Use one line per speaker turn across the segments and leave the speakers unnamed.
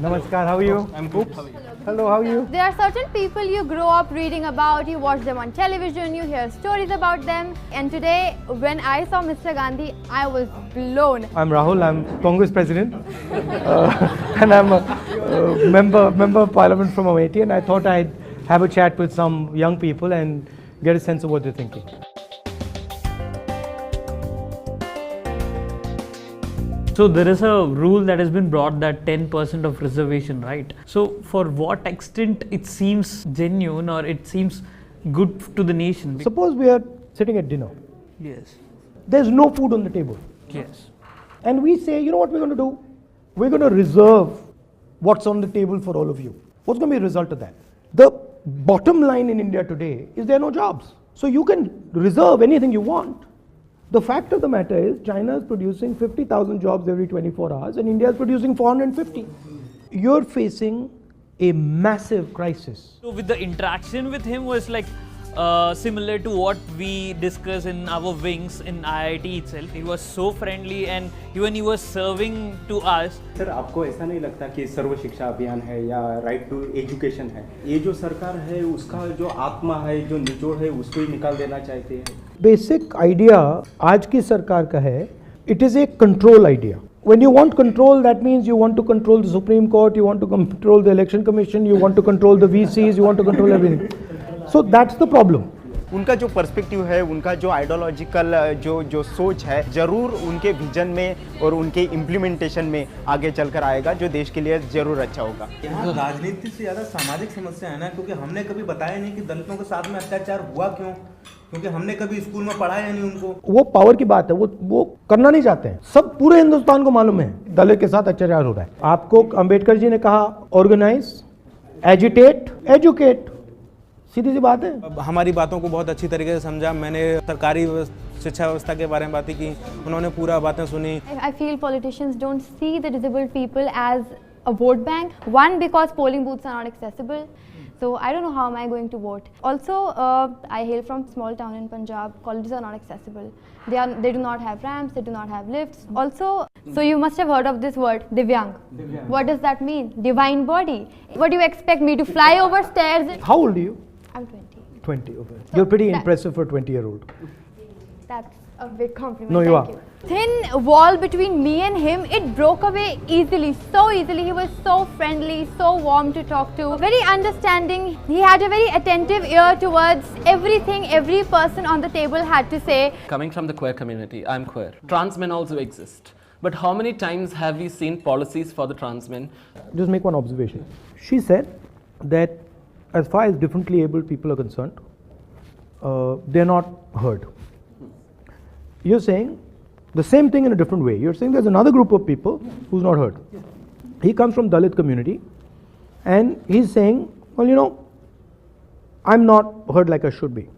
Namaskar, how are you?
I'm good.
Hello, how are you?
There are certain people you grow up reading about, you watch them on television, you hear stories about them. And today, when I saw Mr. Gandhi, I was blown.
I'm Rahul, I'm Congress President. And I'm a member of Parliament from Amity, and I thought I'd have a chat with some young people and get a sense of what they're thinking.
So there is a rule that has been brought that 10% of reservation, right? So for what extent it seems genuine or it seems good to the nation?
Suppose we are sitting at dinner.
Yes.
There's no food on the table.
Yes.
And we say, you know what we're going to do? We're going to reserve what's on the table for all of you. What's going to be the result of that? The bottom line in India today is there are no jobs. So you can reserve anything you want. The fact of the matter is China is producing 50,000 jobs every 24 hours and India is producing 450. You're facing a massive crisis.
So with the interaction with him was like similar to what we discuss in our wings in IIT itself. He was so friendly and even he was serving to us.
Sir आपको ऐसा नहीं लगता कि सर्व शिक्षा अभियान है या right to education है, ये जो सरकार है उसका जो आत्मा है, जो निचोड़ है, उसको ही निकाल देना चाहते हैं?
बेसिक आइडिया आज की सरकार का है, it is a control idea. When you want control, that means you want to control the Supreme Court, you want to control the Election Commission, you want to control the VCs, you want to control everything. So that's the problem.
उनका जो perspective है, उनका जो ideological जो सोच है, जरूर उनके विजन में और उनके इम्प्लीमेंटेशन में आगे चलकर आएगा, जो देश के लिए जरूर अच्छा होगा.
यहाँ राजनीति से ज़्यादा सामाजिक समस्या है ना, क्योंकि हमने कभी बताया नहीं कि दलितों के साथ में अत्याचार हुआ क्यों, क्योंकि हमने कभी स्कूल में पढ़ाया नहीं उनको. वो
पावर की बात है, वो करना नहीं चाहते हैं. सब पूरे हिंदुस्तान को मालूम है दलित के साथ अत्याचार हो रहा है. आपको अंबेडकर जी ने कहा ऑर्गेनाइज, एजिटेट, एजुकेट. सीधी सी बात है.
हमारी बातों को बहुत अच्छी तरीके से समझा. मैंने सरकारी शिक्षा व्यवस्था के बारे में बातें की, उन्होंने पूरा बातें सुनी.
I feel politicians don't see the disabled people as a vote bank. One, because polling booths are not accessible. So I don't know how am I going to vote. Also, I hail from small town in Punjab. Colleges are not accessible. They do not have ramps. They do not have lifts. Also, so you must have heard of this word, Divyang. What does that mean? Divine body. What do you expect me to fly over stairs?
How old are you?
I'm 20.
20. Okay. You're pretty impressive for a 20-year-old.
That's a big compliment.
No, you are.
Thin wall between me and him, it broke away easily, so easily. He was so friendly, so warm to talk to, very understanding. He had a very attentive ear towards everything every person on the table had to say.
Coming from the queer community, I'm queer. Trans men also exist. But how many times have we seen policies for the trans men?
Just make one observation. She said that as far as differently abled people are concerned, they're not heard. You're saying the same thing in a different way. You're saying there's another group of people who's not heard. He comes from Dalit community and he's saying, well, you know, I'm not heard like I should be.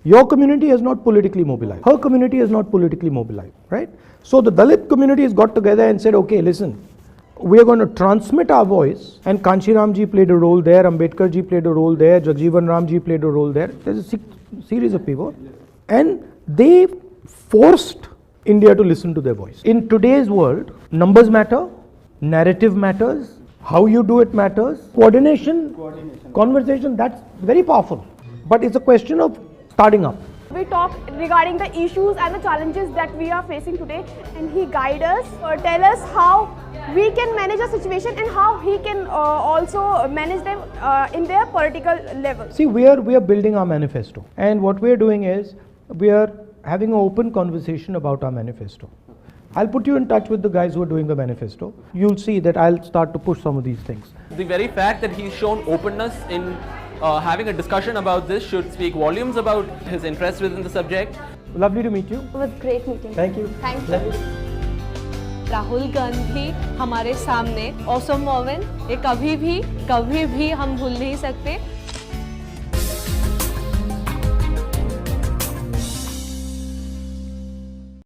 Your community is not politically mobilized. Her community is not politically mobilized, right? So the Dalit community has got together and said, okay, listen, we are going to transmit our voice, and Kanchiram ji played a role there, Ambedkar ji played a role there, Jagjeevan Ram ji played a role there. There's a series of people, and they forced India to listen to their voice. In today's world, numbers matter, narrative matters, how you do it matters, coordination, conversation, that's very powerful. But it's a question of starting up.
We talk regarding the issues and the challenges that we are facing today, and he guide us or tell us how we can manage a situation and how he can also manage them in their political level.
See, we are building our manifesto, and what we are doing is we are having an open conversation about our manifesto. I'll put you in touch with the guys who are doing the manifesto. You'll see that I'll start to push some of these things.
The very fact that he's shown openness in having a discussion about this should speak volumes about his interest within the subject.
Lovely to meet you.
It was great meeting.
Thank you.
Thank you.
Rahul Gandhi हमारे सामने awesome women, ये कभी भी हम भूल नहीं सकते.